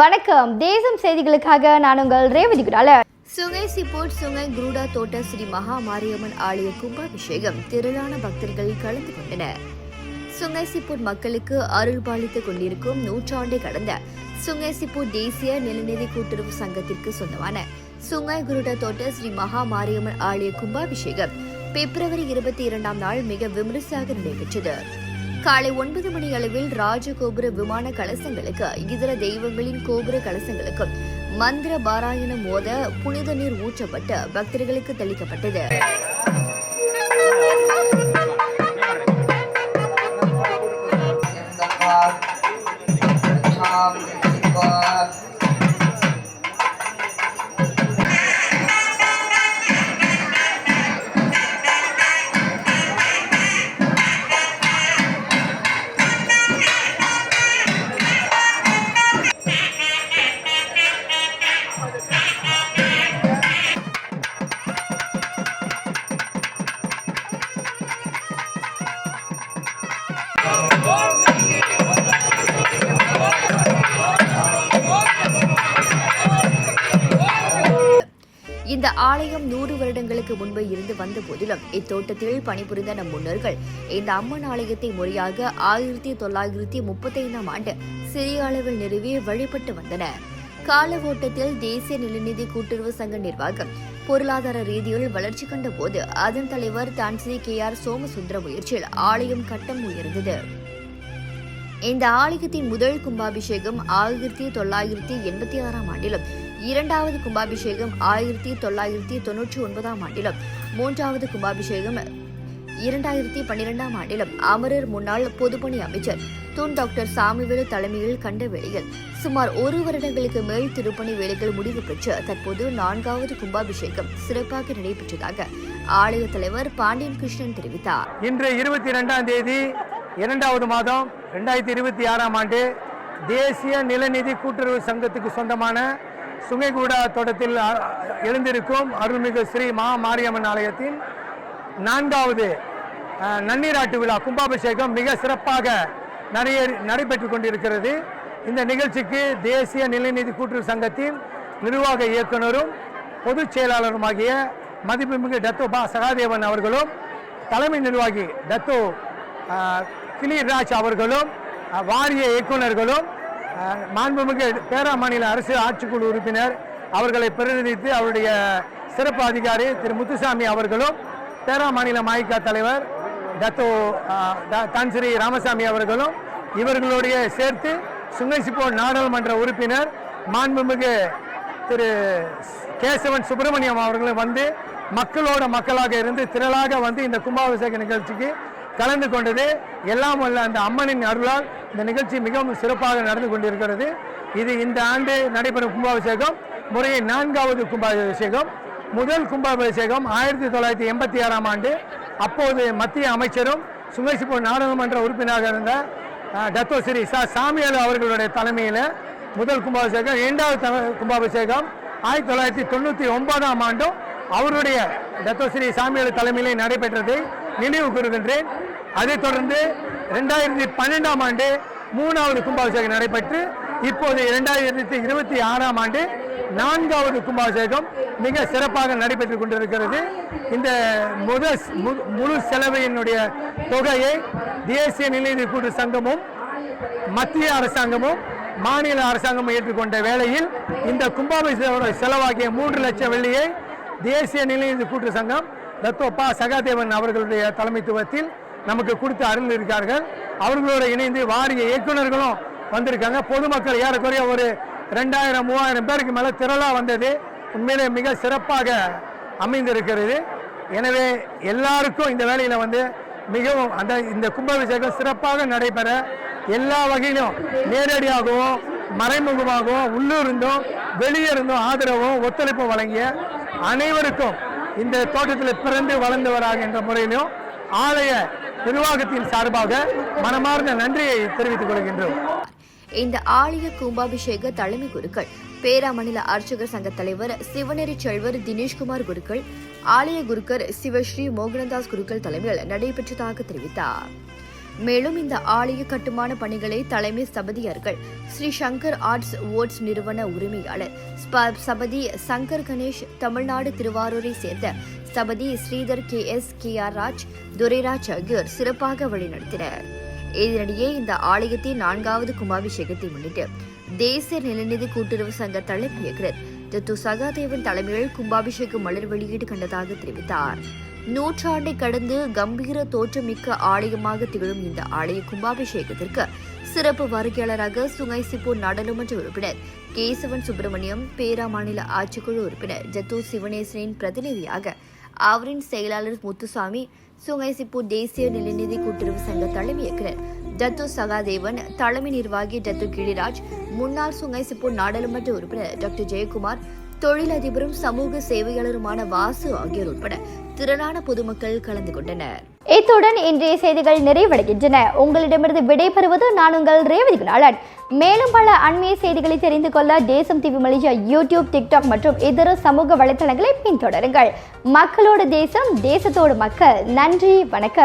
வணக்கம். தேசம் செய்திகளுக்காக நான் உங்கள் ரேவதி குடால. சுங்கை சிப்போட் சுங்கை குருடா தோட்ட ஸ்ரீ மகா மாரியம்மன் ஆலய கும்பாபிஷேகம் திரளான பக்தர்கள் கலந்து கொண்டனர். சுங்கை சிப்போட் மக்களுக்கு அருள் பாலித்துக் கொண்டிருக்கும் நூற்றாண்டை கடந்த சுங்கை சிப்போட் தேசிய நிலநிதி கூட்டுறவு சங்கத்திற்கு சொந்தமான சுங்கை குருடா தோட்ட ஸ்ரீ மகா மாரியம்மன் ஆலய கும்பாபிஷேகம் பிப்ரவரி 22ஆம் நாள் மிக விமரிசையாக நடைபெற்றது. காலை 9 மணி அளவில் ராஜகோபுர விமான கலசங்களுக்கு இதர தெய்வங்களின் கோபுர கலசங்களுக்கும் மந்திர பாராயணம் மோத புனித நீர் ஊற்றப்பட்டு பக்தர்களுக்கு தெளிக்கப்பட்டது. இந்த ஆலயம் 100 வருடங்களுக்கு முன்பு இருந்து வந்த போதிலும் இத்தோட்டத்தில் பணிபுரிந்த நம் முன்னோர்கள் இந்த அம்மன் ஆலயத்தை முறையாக 1935ஆம் ஆண்டு சிறிய அளவில் நிறுவி வழிபட்டு வந்தனர். கால ஓட்டத்தில் தேசிய நிலநிதி கூட்டுறவு சங்க நிர்வாகம் பொருளாதார ரீதியில் வளர்ச்சி கண்ட போது அதன் தலைவர் தான்ஸ்ரீ KR சோமசுந்தர முயற்சியில் ஆலயம் கட்டம் உயர்ந்தது. இந்த ஆலயத்தின் முதல் கும்பாபிஷேகம் 1986ஆம் ஆண்டிலும், இரண்டாவது கும்பாபிஷேகம் 1999ஆம் ஆண்டிலும், மூன்றாவது கும்பாபிஷேகம் 2012ஆம் ஆண்டிலும் அமரர் முன்னாள் பொதுப்பணி அமைச்சர் துன் டாக்டர் சாமிவேலு தலைமையில் கண்ட வேளையில் சுமார் 1 வருடங்களுக்கு மேல் திருப்பணி வேலைகள் முடிவு பெற்று தற்போது 4வது கும்பாபிஷேகம் சிறப்பாக நடைபெற்றதாக ஆலய தலைவர் பாண்டியன் கிருஷ்ணன் தெரிவித்தார். இன்று 22ஆம் தேதி 2வது மாதம் 2026ஆம் ஆண்டு தேசிய நிலநிதி கூட்டுறவு சங்கத்துக்கு சொந்தமான சுங்கைகுடா தோட்டத்தில் எழுந்திருக்கும் அருள்மிகு ஸ்ரீ மகா மாரியம்மன் ஆலயத்தின் 4வது நன்னீராட்டு விழா கும்பாபிஷேகம் மிக சிறப்பாக நடைபெற்றுக் கொண்டிருக்கிறது. இந்த நிகழ்ச்சிக்கு தேசிய நிலநிதி கூட்டுறவு சங்கத்தின் நிர்வாக இயக்குநரும் பொதுச் செயலாளருமாகிய மதிப்புமிகு டத்தோ பா சகாதேவன் அவர்களும், தலைமை நிர்வாகி டத்தோ கிளிராஜ் அவர்களும், வாரிய இயக்குநர்களும், மாண்புமிகு பேரா மாநில அரசு ஆட்சிக்குழு உறுப்பினர் அவர்களை பிரதிநிதித்து அவருடைய சிறப்பு அதிகாரி திரு முத்துசாமி அவர்களும், பேரா மாநில மாய்கா தலைவர் டத்தோ தான்ஸ்ரீ ராமசாமி அவர்களும், இவர்களுடைய சேர்த்து சுங்கை சிப்போட் நாடாளுமன்ற உறுப்பினர் மாண்புமிகு திரு கேசவன் சுப்பிரமணியம் அவர்களும் வந்து மக்களாக இருந்து திரளாக வந்து இந்த கும்பாபிஷேக நிகழ்ச்சிக்கு கலந்து கொண்டது. எல்லாம் வல்ல அந்த அம்மனின் அருளால் இந்த நிகழ்ச்சி மிகவும் சிறப்பாக நடந்து கொண்டிருக்கிறது. இது இந்த ஆண்டு நடைபெறும் கும்பாபிஷேகம் முறையை 4வது கும்பாபிஷேகம். முதல் கும்பாபிஷேகம் 1986ஆம் ஆண்டு அப்போது மத்திய அமைச்சரும் சுங்கை சிப்போட் நாடாளுமன்ற உறுப்பினராக இருந்த டத்தோ ஸ்ரீ சாமிவேலு அவர்களுடைய தலைமையில் முதல் கும்பாபிஷேகம். 2வது கும்பாபிஷேகம் 1999ஆம் ஆண்டும் அவருடைய டத்தோ ஸ்ரீ சாமிவேலு தலைமையிலே நடைபெற்றதை நினைவு கூறுகின்றேன். அதைத் தொடர்ந்து 2012ஆம் ஆண்டு 3வது கும்பாபிஷேகம் நடைபெற்று இப்போது 2026ஆம் ஆண்டு 4வது கும்பாபிஷேகம் மிக சிறப்பாக நடைபெற்றுக் கொண்டிருக்கிறது. இந்த முழு செலவையினுடைய தொகையை தேசிய நிலநிதி கூட்டுறவு சங்கமும் மத்திய அரசாங்கமும் மாநில அரசாங்கமும் ஏற்றுக்கொண்ட வேளையில் இந்த கும்பாபிஷேக செலவாகிய 3 லட்சம் வெள்ளியை தேசிய நிலநிதி கூட்டுறவு சங்கம் டத்தோ பா சகாதேவன் அவர்களுடைய தலைமைத்துவத்தில் நமக்கு கொடுத்து அருள் இருக்கார்கள். அவர்களோடு இணைந்து வாரிய இயக்குநர்களும் வந்திருக்காங்க. பொதுமக்கள் ஏறக்குறைய ஒரு 2000-3000 பேருக்கு மேலே திரளாக வந்தது உண்மையிலே மிக சிறப்பாக அமைந்திருக்கிறது. எனவே எல்லாருக்கும் இந்த வேலையில் வந்து மிகவும் இந்த கும்பாபிஷேகம் சிறப்பாக நடைபெற எல்லா வகையிலும் நேரடியாகவும் மறைமுகமாகவும் உள்ளூர்ந்தும் வெளியிருந்தும் ஆதரவும் ஒத்துழைப்பும் வழங்கிய அனைவருக்கும் இந்த தோட்டத்தில் பிறந்து வளர்ந்தவராக என்ற முறையிலும் ஆலய நிர்வாகத்தின் சார்பாக மனமார்ந்த நன்றியை தெரிவித்துக் கொள்கின்றோம். இந்த ஆலய கும்பாபிஷேக தலைமை குருக்கள் பேரா மாநில அர்ச்சகர் சங்க தலைவர் சிவநெறி செல்வர் தினேஷ்குமார் குருக்கள், ஆலய குருக்கர் சிவஸ்ரீ மோகனதாஸ் குருக்கள் தலைமையில் நடைபெற்றதாக தெரிவித்தார். மேலும் இந்த ஆலய கட்டுமான பணிகளை தலைமை ஸ்தபதியார்கள் ஸ்ரீ சங்கர் ஆர்ட்ஸ் வோர்ட்ஸ் நிறுவன உரிமையாளர் ஸ்தபதி சங்கர் கணேஷ், தமிழ்நாடு திருவாரூரை சேர்ந்த ஸ்தபதி ஸ்ரீதர் KR ராஜ், துரைராஜ் ஆகியோர் சிறப்பாக வழிநடத்தினர். இதனிடையே இந்த ஆலயத்தின் 4வது கும்பாபிஷேகத்தை முன்னிட்டு தேசிய நிலநிதி கூட்டுறவு சங்க தலைமை இயக்குநர் தத்து சகாதேவன் தலைமையில் கும்பாபிஷேக மலர் வெளியீடு கண்டதாக தெரிவித்தார். நூற்றாண்டை கடந்து கம்பீர தோற்றமிக்க ஆலயமாக திகழும் இந்த ஆலய கும்பாபிஷேகத்திற்கு சிறப்பு வருகையாளராக சுங்கைசிப்பூர் நாடாளுமன்ற உறுப்பினர் கேசவன் சுப்பிரமணியம், பேரா மாநில ஆட்சிக்குழு உறுப்பினர் ஜத்து சிவனேசனின் பிரதிநிதியாக அவரின் செயலாளர் முத்துசாமி, சுங்கைசிப்பூர் தேசிய நிலநிதி கூட்டுறவு சங்க தலைமை இயக்குநர் ஜத்து சகாதேவன், தலைமை நிர்வாகி ஜத்து கிளிராஜ், முன்னாள் சுங்கைசிப்பூர் நாடாளுமன்ற உறுப்பினர் டாக்டர் ஜெயக்குமார், தொழிலதிபரும் சமூக சேவையாளருமான வாசு ஆகியோர் உட்பட திரளான பொதுமக்கள் கலந்து கொண்டனர். இத்துடன் இன்றைய செய்திகள் நிறைவடைகின்றன. உங்களிடமிருந்து விடைபெறுவது நான் உங்கள் ரேவதி குணாளன். மேலும் பல அண்மைய செய்திகளை தெரிந்து கொள்ள தேசம் டிவி மலேசியா யூடியூப், டிக்டாக் மற்றும் இதர சமூக வலைதளங்களை பின்தொடருங்கள். மக்களோடு தேசம், தேசத்தோடு மக்கள். நன்றி, வணக்கம்.